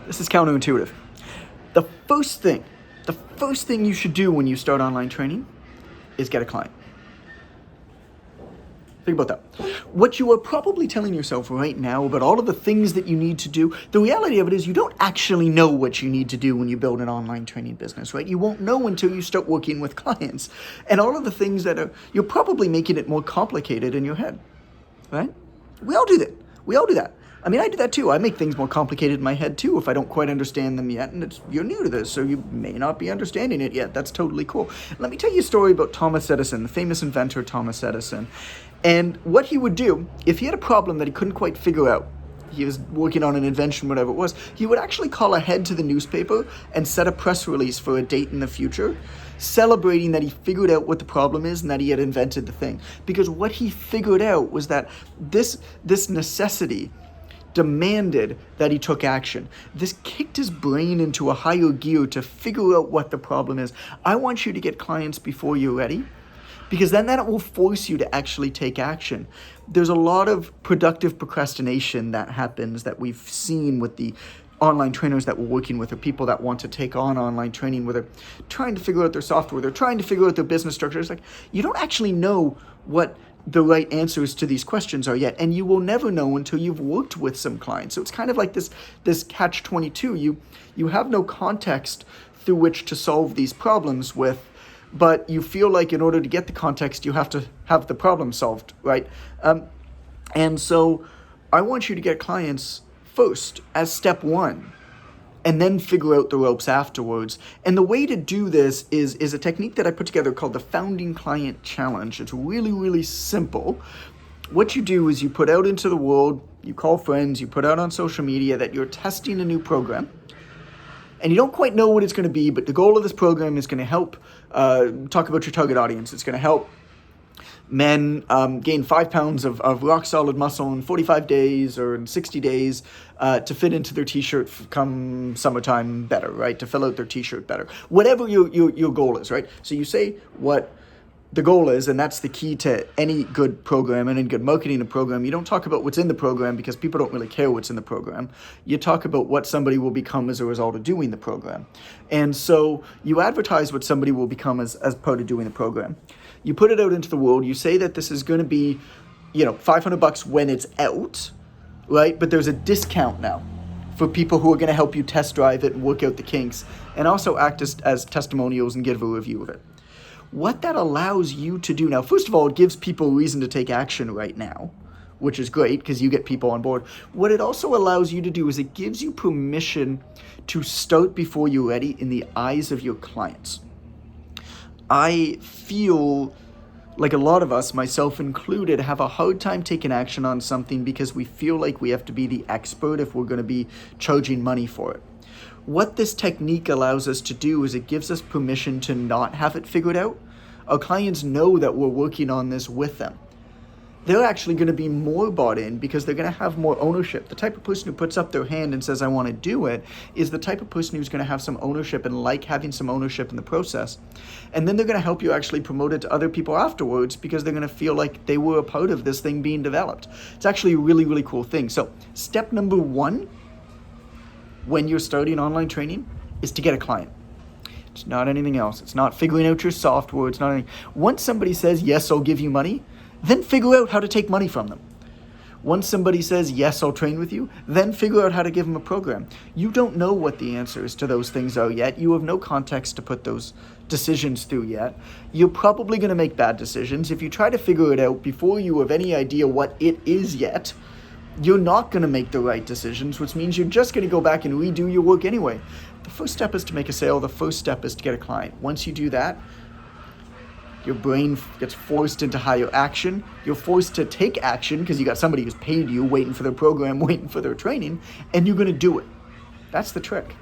This is counterintuitive. The first thing you should do when you start online training is get a client. Think about that. What you are probably telling yourself right now about all of the things that you need to do, the reality of it is you don't actually know what you need to do when you build an online training business, right? You won't know until you start working with clients. And all of the things you're probably making it more complicated in your head, right? We all do that. I mean, I do that too. I make things more complicated in my head too if I don't quite understand them yet. And you're new to this, so you may not be understanding it yet. That's totally cool. Let me tell you a story about Thomas Edison, the famous inventor Thomas Edison. And what he would do, if he had a problem that he couldn't quite figure out, he was working on an invention, whatever it was, he would actually call ahead to the newspaper and set a press release for a date in the future, celebrating that he figured out what the problem is and that he had invented the thing. Because what he figured out was that this necessity demanded that he took action. This kicked his brain into a higher gear to figure out what the problem is. I want you to get clients before you're ready, because then that will force you to actually take action. There's a lot of productive procrastination that happens that we've seen with the online trainers that we're working with, or people that want to take on online training where they're trying to figure out their software, they're trying to figure out their business structure. It's like, you don't actually know what the right answers to these questions are yet, and you will never know until you've worked with some clients. So it's kind of like this catch-22. You have no context through which to solve these problems with, but you feel like in order to get the context, you have to have the problem solved, right? And so I want you to get clients first as step one, and then figure out the ropes afterwards. And the way to do this is a technique that I put together called the Founding Client Challenge. It's really, really simple. What you do is you put out into the world, you call friends, you put out on social media that you're testing a new program. And you don't quite know what it's going to be, but the goal of this program is going to help talk about your target audience. It's going to help men gain 5 pounds of rock solid muscle in 45 days or in 60 days to fit into their t-shirt come summertime better, right? To fill out their t-shirt better. Whatever your goal is, right? So you say what the goal is, and that's the key to any good program and any good marketing program. You don't talk about what's in the program because people don't really care what's in the program. You talk about what somebody will become as a result of doing the program. And so you advertise what somebody will become as part of doing the program. You put it out into the world. You say that this is going to be, $500 when it's out, right? But there's a discount now for people who are going to help you test drive it and work out the kinks, and also act as testimonials and give a review of it. What that allows you to do now, first of all, it gives people a reason to take action right now, which is great because you get people on board. What it also allows you to do is it gives you permission to start before you're ready in the eyes of your clients. I feel like a lot of us, myself included, have a hard time taking action on something because we feel like we have to be the expert if we're going to be charging money for it. What this technique allows us to do is it gives us permission to not have it figured out. Our clients know that we're working on this with them. They're actually going to be more bought in because they're going to have more ownership. The type of person who puts up their hand and says, I want to do it, is the type of person who's going to have some ownership and like having some ownership in the process. And then they're going to help you actually promote it to other people afterwards because they're going to feel like they were a part of this thing being developed. It's actually a really, really cool thing. So step number 1, when you're starting online training, is to get a client. It's not anything else. It's not figuring out your software. It's not anything. Once somebody says, yes, I'll give you money, then figure out how to take money from them. Once somebody says, yes, I'll train with you, then figure out how to give them a program. You don't know what the answers to those things are yet. You have no context to put those decisions through yet. You're probably going to make bad decisions. If you try to figure it out before you have any idea what it is yet, you're not going to make the right decisions, which means you're just going to go back and redo your work anyway. The first step is to make a sale. The first step is to get a client. Once you do that, your brain gets forced into higher action. You're forced to take action because you got somebody who's paid you, waiting for their program, waiting for their training, and you're going to do it. That's the trick.